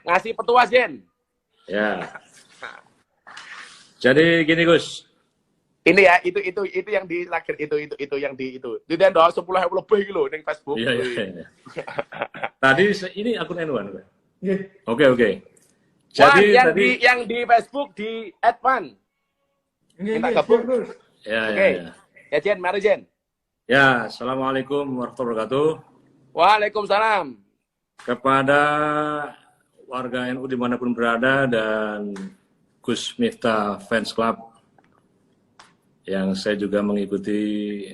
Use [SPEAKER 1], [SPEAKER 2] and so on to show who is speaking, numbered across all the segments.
[SPEAKER 1] ngasih petua, Jen.
[SPEAKER 2] Ya. Jadi gini Gus.
[SPEAKER 1] Ini ya, itu yang di lakir itu yang di itu. Di tenda 10.000 lebih kilo ning Facebook.
[SPEAKER 2] Iya, iya. Tadi ini akun N1. Oke. Jadi
[SPEAKER 1] yang di Facebook di @man. Minta gabung.
[SPEAKER 2] Ya.
[SPEAKER 1] Ya Jen, mari Jen.
[SPEAKER 2] Ya, assalamualaikum warahmatullahi wabarakatuh.
[SPEAKER 1] Waalaikumsalam.
[SPEAKER 2] Kepada warga NU dimanapun berada dan Gus Miftah Fans Club yang saya juga mengikuti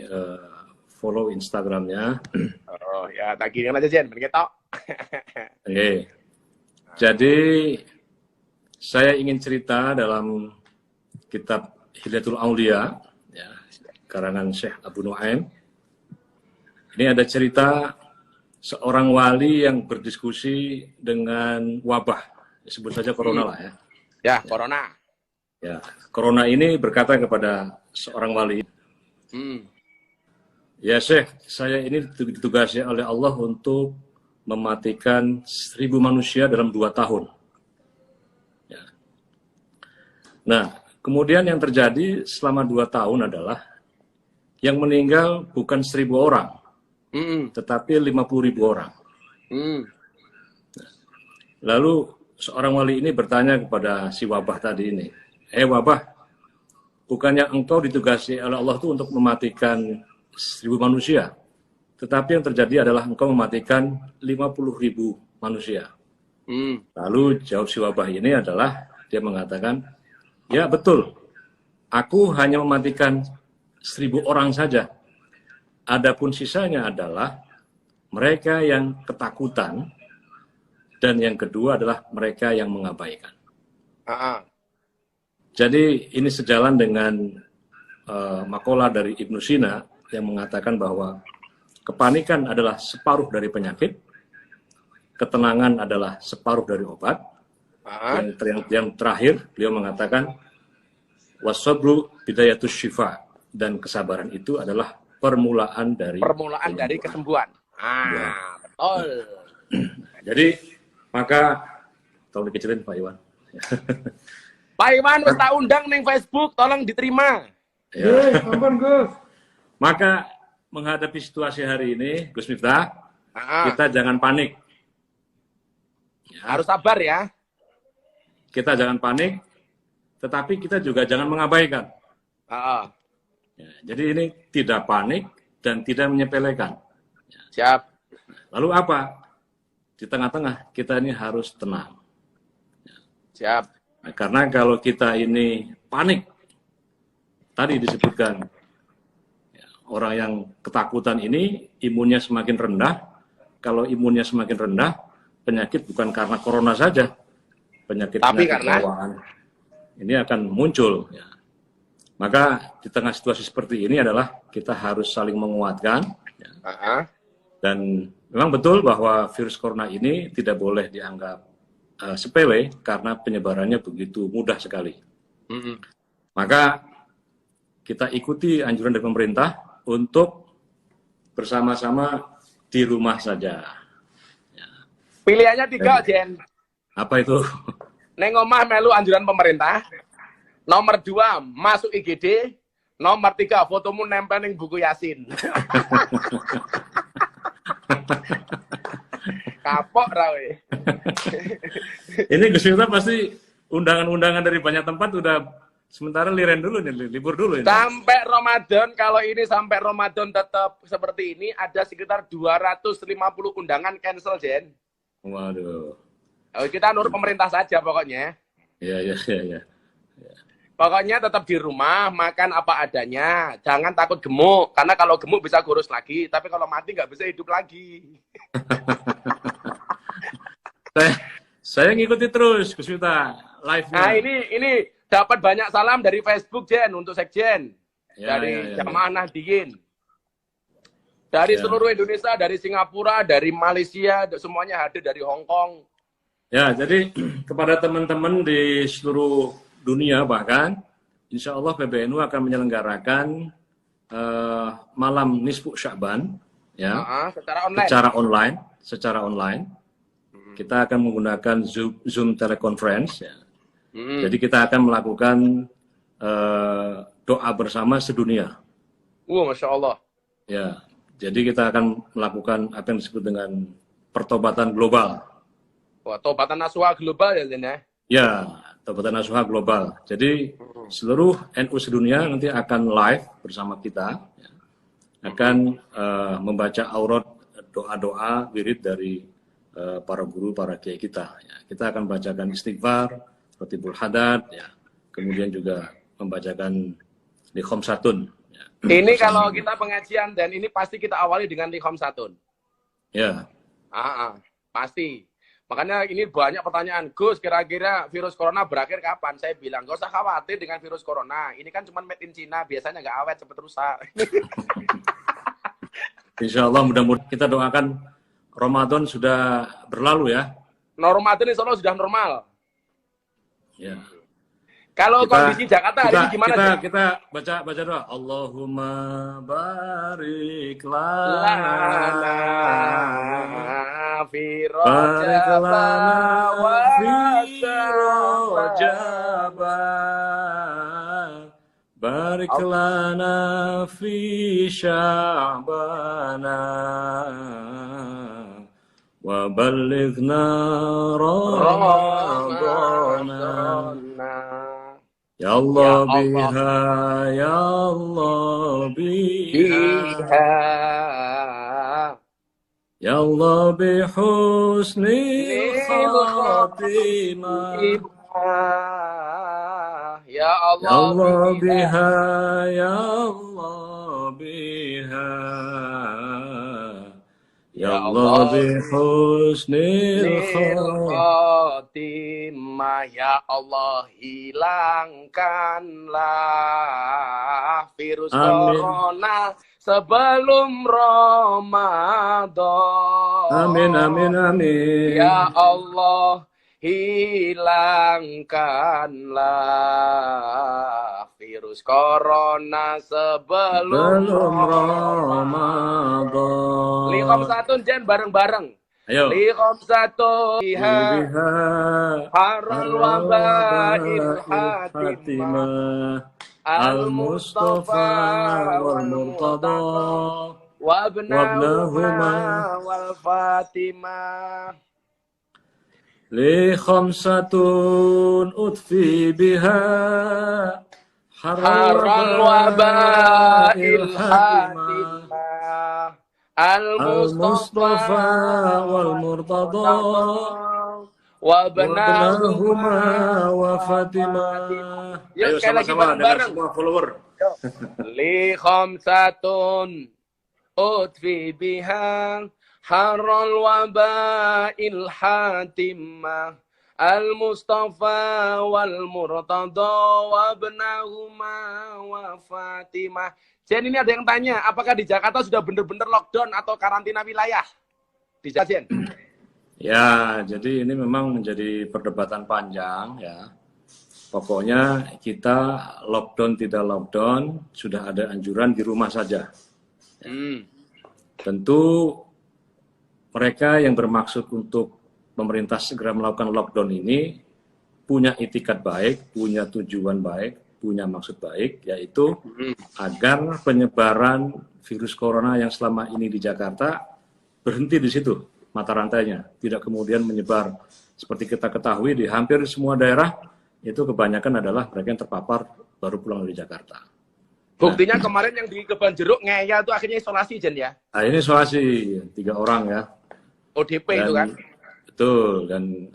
[SPEAKER 2] follow Instagramnya.
[SPEAKER 1] Oh ya, tak gini aja Jen, begitu.
[SPEAKER 2] Oke. Jadi saya ingin cerita dalam kitab Hilyatul Aulia, ya, karangan Syekh Abu Nuaim. Ini ada cerita seorang wali yang berdiskusi dengan wabah, sebut saja corona lah ya.
[SPEAKER 1] Ya, corona.
[SPEAKER 2] Ya, corona ini berkata kepada seorang wali, ya Syekh, saya ini ditugasi oleh Allah untuk mematikan 1.000 manusia dalam 2 tahun. Ya. Nah, kemudian yang terjadi selama 2 tahun adalah yang meninggal bukan 1.000 orang, tetapi 50.000 orang. Lalu seorang wali ini bertanya kepada si wabah tadi ini, wabah, bukannya engkau ditugasi oleh Allah itu untuk mematikan 1.000 manusia, tetapi yang terjadi adalah engkau mematikan 50.000 manusia. Lalu jawab si wabah ini adalah, dia mengatakan, ya betul, aku hanya mematikan 1.000 orang saja. Adapun sisanya adalah mereka yang ketakutan, dan yang kedua adalah mereka yang mengabaikan. Jadi ini sejalan dengan makalah dari Ibnu Sina yang mengatakan bahwa kepanikan adalah separuh dari penyakit, ketenangan adalah separuh dari obat. Yang terakhir beliau mengatakan wasabru bidayatus syifa, dan kesabaran itu adalah permulaan dari
[SPEAKER 1] kesembuhan.
[SPEAKER 2] Ya.
[SPEAKER 1] Betul.
[SPEAKER 2] Jadi maka tolong dikecilin Pak Iwan.
[SPEAKER 1] Pak Iwan wis tak undang ning Facebook, tolong diterima.
[SPEAKER 2] Ya. Ampun Gus. Maka menghadapi situasi hari ini, Gus Miftah, kita jangan panik. Ya.
[SPEAKER 1] Harus sabar ya.
[SPEAKER 2] Kita jangan panik, tetapi kita juga jangan mengabaikan. Ya, jadi ini tidak panik dan tidak menyepelekan. Ya.
[SPEAKER 1] Siap.
[SPEAKER 2] Lalu apa? Di tengah-tengah kita ini harus tenang. Ya.
[SPEAKER 1] Siap.
[SPEAKER 2] Nah, karena kalau kita ini panik, tadi disebutkan, ya, orang yang ketakutan ini imunnya semakin rendah. Kalau imunnya semakin rendah, penyakit bukan karena corona saja, penyakit bawaan ini akan muncul. Ya. Maka di tengah situasi seperti ini adalah kita harus saling menguatkan. Ya. Dan memang betul bahwa virus corona ini tidak boleh dianggap sepele karena penyebarannya begitu mudah sekali. Maka kita ikuti anjuran dari pemerintah untuk bersama-sama di rumah saja. Ya.
[SPEAKER 1] Pilihannya 3, Jen.
[SPEAKER 2] Apa itu?
[SPEAKER 1] Neng omah melu anjuran pemerintah. Nomor 2, masuk IGD. Nomor 3, fotomu nempel ning buku Yasin. Kapok rawe.
[SPEAKER 2] Ini Gus Miftah pasti undangan-undangan dari banyak tempat udah sementara liren dulu nih, libur dulu ini.
[SPEAKER 1] Sampai Ramadan, kalau ini sampai Ramadan tetap seperti ini, ada sekitar 250 undangan cancel, Jen.
[SPEAKER 2] Waduh.
[SPEAKER 1] Kita nurut pemerintah saja pokoknya.
[SPEAKER 2] Iya.
[SPEAKER 1] Pokoknya tetap di rumah, makan apa adanya. Jangan takut gemuk, karena kalau gemuk bisa kurus lagi, tapi kalau mati nggak bisa hidup lagi.
[SPEAKER 2] Saya ngikuti terus, Gus Miftah, live-nya.
[SPEAKER 1] Nah, ini dapat banyak salam dari Facebook, Jen, untuk Sekjen. Dari Jamaah Nahdliyin. Dari seluruh Indonesia, dari Singapura, dari Malaysia, semuanya hadir, dari Hong Kong.
[SPEAKER 2] Ya, jadi kepada teman-teman di seluruh dunia bahkan, insya Allah PBNU akan menyelenggarakan malam Nisfu Sya'ban, ya, secara online. kita akan menggunakan Zoom teleconference. Ya. Jadi kita akan melakukan doa bersama sedunia.
[SPEAKER 1] Masya Allah.
[SPEAKER 2] Ya, jadi kita akan melakukan apa yang disebut dengan pertobatan global.
[SPEAKER 1] Wah, tobatan nasuha global ya, Zen ya?
[SPEAKER 2] Ya, tobatan nasuha global. Jadi seluruh NU sedunia nanti akan live bersama kita, ya. Akan membaca aurat doa-doa wirid dari para guru, para kiai kita. Ya. Kita akan bacakan istighfar, Rotibul Hadad, ya. Kemudian juga membacakan Likhom Satun. Ya.
[SPEAKER 1] Ini kalau kita pengajian dan ini pasti kita awali dengan Likhom Satun.
[SPEAKER 2] Ya.
[SPEAKER 1] Pasti. Makanya ini banyak pertanyaan, Gus, kira-kira virus corona berakhir kapan? Saya bilang, gak usah khawatir dengan virus corona. Ini kan cuma made in China, biasanya nggak awet, cepet rusak.
[SPEAKER 2] Insya Allah mudah-mudahan kita doakan Ramadan sudah berlalu ya.
[SPEAKER 1] Ramadan insya Allah sudah normal.
[SPEAKER 2] Ya.
[SPEAKER 1] Kalau kondisi Jakarta hari ini gimana?
[SPEAKER 2] Kita baca doa. Allahumma barik lana fi Rajab barik lana fi Sya'bana wa ballighna Ramadana. Ya Allah biha, ya Allah biha, ya Allah bihusnil khatimah,
[SPEAKER 1] ya Allah
[SPEAKER 2] biha, ya Allah biha, ya Allah bihusnil
[SPEAKER 1] khatimah, ya Allah hilangkanlah virus corona sebelum Ramadan.
[SPEAKER 2] Amin, amin, amin.
[SPEAKER 1] Ya Allah hilangkanlah virus corona sebelum
[SPEAKER 2] Ramadan.
[SPEAKER 1] Likhom Satun Jen bareng-bareng.
[SPEAKER 2] Ayo.
[SPEAKER 1] Likhom Satun biha harul wabail hatimah al-Mustafa wal-Murtada wabnahuma wal-Fatimah.
[SPEAKER 2] Likhom Satun utfi biha
[SPEAKER 1] harul wabail hatimah al-Mustafa
[SPEAKER 2] wal-Murtada
[SPEAKER 1] wabnahuma
[SPEAKER 2] wa Fatimah.
[SPEAKER 1] Yuk sekali lagi bareng-bareng
[SPEAKER 2] semua follower.
[SPEAKER 1] Likhom Satun utfi biha harul wabail hatimah al-Mustafa wal-Murtada wabnahuma wa Fatimah. Jen, ini ada yang tanya, apakah di Jakarta sudah benar-benar lockdown atau karantina wilayah? Di Jen.
[SPEAKER 2] Ya, jadi ini memang menjadi perdebatan panjang ya. Pokoknya kita lockdown tidak lockdown, sudah ada anjuran di rumah saja. Tentu mereka yang bermaksud untuk pemerintah segera melakukan lockdown ini punya itikat baik, punya tujuan baik, punya maksud baik, yaitu agar penyebaran virus corona yang selama ini di Jakarta berhenti di situ mata rantainya, tidak kemudian menyebar. Seperti kita ketahui di hampir semua daerah itu kebanyakan adalah mereka yang terpapar baru pulang dari Jakarta.
[SPEAKER 1] Buktinya kemarin yang di Kebon Jeruk ngeyel itu akhirnya isolasi, Jen ya? Nah,
[SPEAKER 2] ini isolasi 3 orang ya.
[SPEAKER 1] ODP itu kan?
[SPEAKER 2] Betul, dan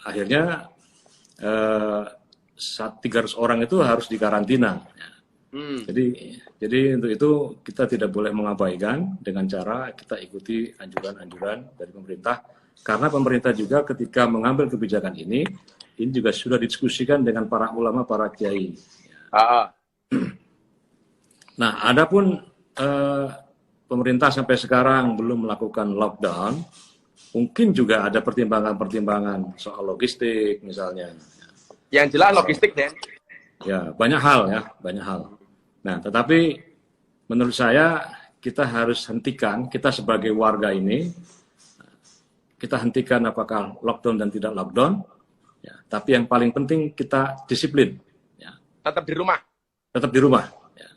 [SPEAKER 2] akhirnya 300 orang itu harus dikarantina. Jadi untuk itu kita tidak boleh mengabaikan dengan cara kita ikuti anjuran-anjuran dari pemerintah, karena pemerintah juga ketika mengambil kebijakan ini juga sudah didiskusikan dengan para ulama, para kiai. Nah, adapun pemerintah sampai sekarang belum melakukan lockdown, mungkin juga ada pertimbangan-pertimbangan soal logistik misalnya.
[SPEAKER 1] Yang jelas logistik, Den.
[SPEAKER 2] Ya, banyak hal. Nah, tetapi menurut saya kita harus hentikan, kita sebagai warga ini, kita hentikan apakah lockdown dan tidak lockdown, ya, tapi yang paling penting kita disiplin. Ya.
[SPEAKER 1] Tetap di rumah.
[SPEAKER 2] Tetap di rumah. Ya.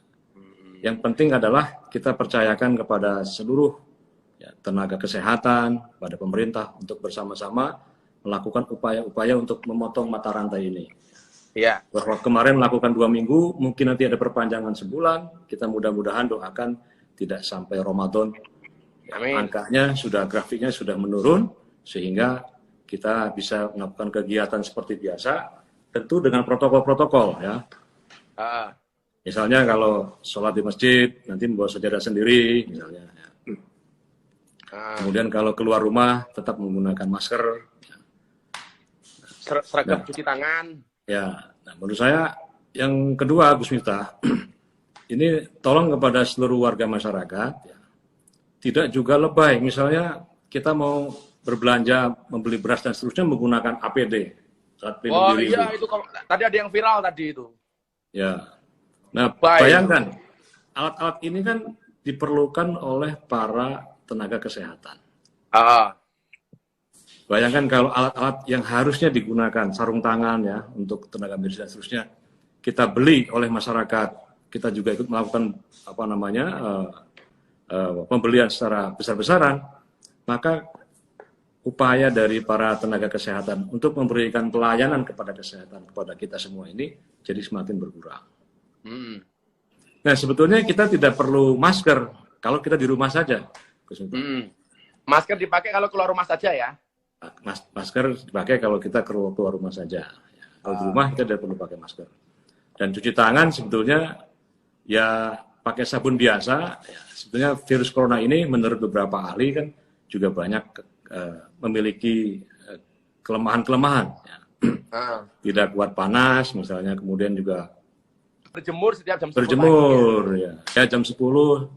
[SPEAKER 2] Yang penting adalah kita percayakan kepada seluruh ya, tenaga kesehatan, pada pemerintah untuk bersama-sama melakukan upaya-upaya untuk memotong mata rantai ini.
[SPEAKER 1] Iya.
[SPEAKER 2] Bahwa kemarin melakukan 2 minggu, mungkin nanti ada perpanjangan sebulan, kita mudah-mudahan doakan tidak sampai Ramadan.
[SPEAKER 1] Amin.
[SPEAKER 2] Angkanya grafiknya sudah menurun, sehingga kita bisa melakukan kegiatan seperti biasa, tentu dengan protokol-protokol ya. Misalnya kalau sholat di masjid, nanti membawa sajadah sendiri, misalnya. Ya. Kemudian kalau keluar rumah, tetap menggunakan masker. Ya.
[SPEAKER 1] Seragam cuci tangan.
[SPEAKER 2] Ya, nah, menurut saya yang kedua, Gus Miftah, ini tolong kepada seluruh warga masyarakat, ya, tidak juga lebay. Misalnya kita mau berbelanja, membeli beras dan seterusnya menggunakan APD. Saat
[SPEAKER 1] oh iya, itu tadi ada yang viral tadi itu.
[SPEAKER 2] Ya, nah bayangkan, alat-alat ini kan diperlukan oleh para tenaga kesehatan. Bayangkan kalau alat-alat yang harusnya digunakan, sarung tangan ya, untuk tenaga medis dan seterusnya, kita beli oleh masyarakat, kita juga ikut melakukan pembelian secara besar-besaran, maka upaya dari para tenaga kesehatan untuk memberikan pelayanan kepada kesehatan kepada kita semua ini jadi semakin berkurang. Nah, sebetulnya kita tidak perlu masker kalau kita di rumah saja.
[SPEAKER 1] Masker dipakai kalau keluar rumah saja ya?
[SPEAKER 2] Masker dipakai kalau kita keluar rumah saja. Kalau di rumah kita tidak perlu pakai masker. Dan cuci tangan sebetulnya ya pakai sabun biasa. Ya, sebetulnya virus corona ini menurut beberapa ahli kan juga banyak memiliki kelemahan-kelemahan. Ya. Tidak kuat panas misalnya, kemudian juga
[SPEAKER 1] berjemur setiap jam 10
[SPEAKER 2] berjemur ya. Ya jam 10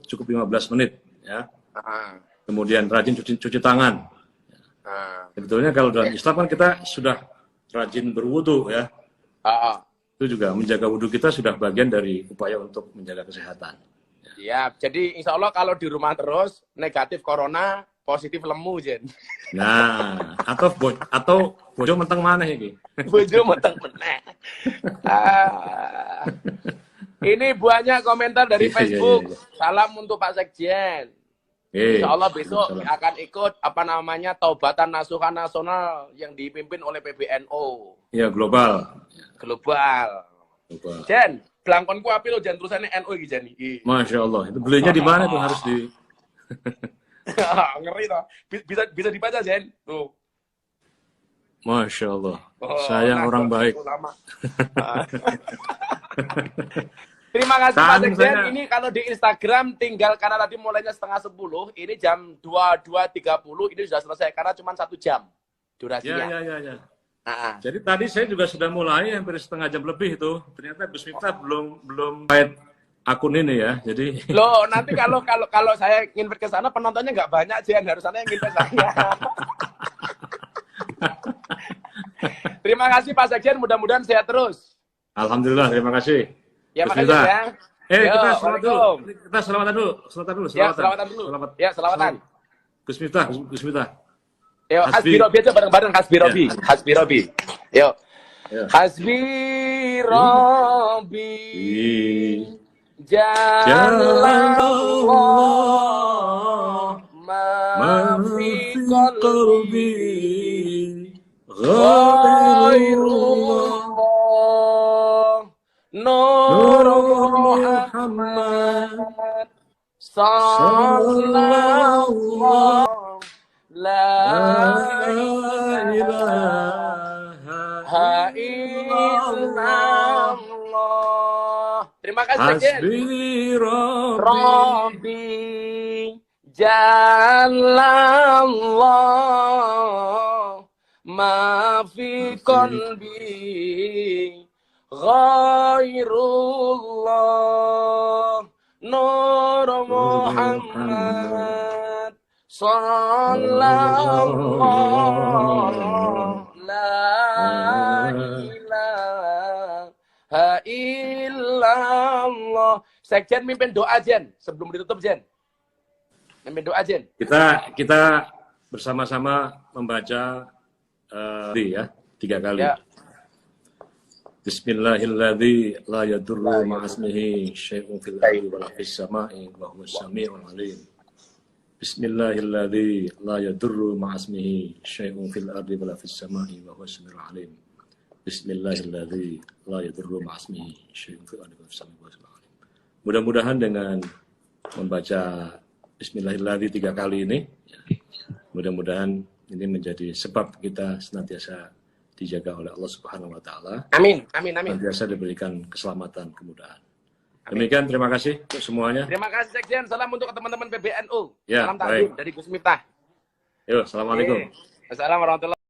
[SPEAKER 2] cukup 15 menit ya. Kemudian rajin cuci tangan. Sebetulnya kalau dalam Islam kan kita sudah rajin berwudu ya. Itu juga menjaga wudu kita sudah bagian dari upaya untuk menjaga kesehatan.
[SPEAKER 1] Ya, jadi insya Allah kalau di rumah terus negatif corona, positif lemu Jen.
[SPEAKER 2] Nah, atau bojo menteng mana ini?
[SPEAKER 1] Bojo menteng meneh. Ini banyak komentar dari Facebook. Salam untuk Pak Sekjen. Insya Allah besok akan ikut taubatan nasuhan nasional yang dipimpin oleh PBNU.
[SPEAKER 2] Ya, global.
[SPEAKER 1] Jen, belangkonku api lo Jen, tulisannya NU iki Jen iki.
[SPEAKER 2] Masya Allah, itu belinya di mana tuh harus di
[SPEAKER 1] ngeri toh. Bisa dibaca Jen. Tuh.
[SPEAKER 2] Masya Allah. Saya orang baik.
[SPEAKER 1] Terima kasih Pak Sekjen. Ini kalau di Instagram tinggal karena tadi mulainya 9:30, ini jam 22.30 ini sudah selesai karena cuma 1 jam durasinya.
[SPEAKER 2] Ya. Jadi tadi saya juga sudah mulai hampir setengah jam lebih itu. Ternyata Gus Miftah belum akun ini ya. Jadi
[SPEAKER 1] loh, nanti kalau saya ingin ke sana penontonnya nggak banyak Jen, harus sana yang ingin ke saya. Terima kasih Pak Sekjen, mudah-mudahan sehat terus.
[SPEAKER 2] Alhamdulillah, terima kasih.
[SPEAKER 1] Ya, makasih ya.
[SPEAKER 2] Kita selamat dulu. Kita selamatan dulu.
[SPEAKER 1] Ya, selamatan dulu. Ya, selamatan.
[SPEAKER 2] Gus Miftah.
[SPEAKER 1] Yo, Hasbi Robi aja bareng-bareng Hasbi Robi. Hasbi Robi. Yo. Hasbi Robi. Jalallah ma-fi qalbi ghairullah Nur Muhammad sallallahu la ilaha illallah. Terima kasih
[SPEAKER 2] Hasbi
[SPEAKER 1] Rabbi Jalallah ma fi qalbi ghairullah Nur Muhammad sallallahu la ilaha illallah. Sekjen mimpin doa Jen sebelum ditutup Jen. Mimpin doa Jen.
[SPEAKER 2] Kita bersama-sama membaca ya 3 kali.
[SPEAKER 1] Ya.
[SPEAKER 2] Bismillahilladzi la yadurru ma'asmihi syai'un fil ardi wa la fis sama'i wa huwas sami'ul 'alim. Bismillahilladzi la yadurru ma'asmihi syai'un fil ardi wa la fis sama'i wa huwas sami'ul 'alim. Bismillahilladzi la yadurru ma'asmihi syai'un fil ardi wa la fis sama'i wa huwas sami'ul 'alim. Mudah-mudahan dengan membaca Bismillahilladzi 3 kali ini, mudah-mudahan ini menjadi sebab kita senantiasa dijaga oleh Allah Subhanahu wa taala.
[SPEAKER 1] Amin, amin, amin.
[SPEAKER 2] Senantiasa diberikan keselamatan, kemudahan. Demikian, terima kasih untuk semuanya.
[SPEAKER 1] Terima kasih Sekjen. Salam untuk teman-teman PBNU.
[SPEAKER 2] Ya,
[SPEAKER 1] salam takdim dari Gus Miftah.
[SPEAKER 2] Yo, assalamalaikum.
[SPEAKER 1] Assalamualaikum warahmatullahi wabarakatuh.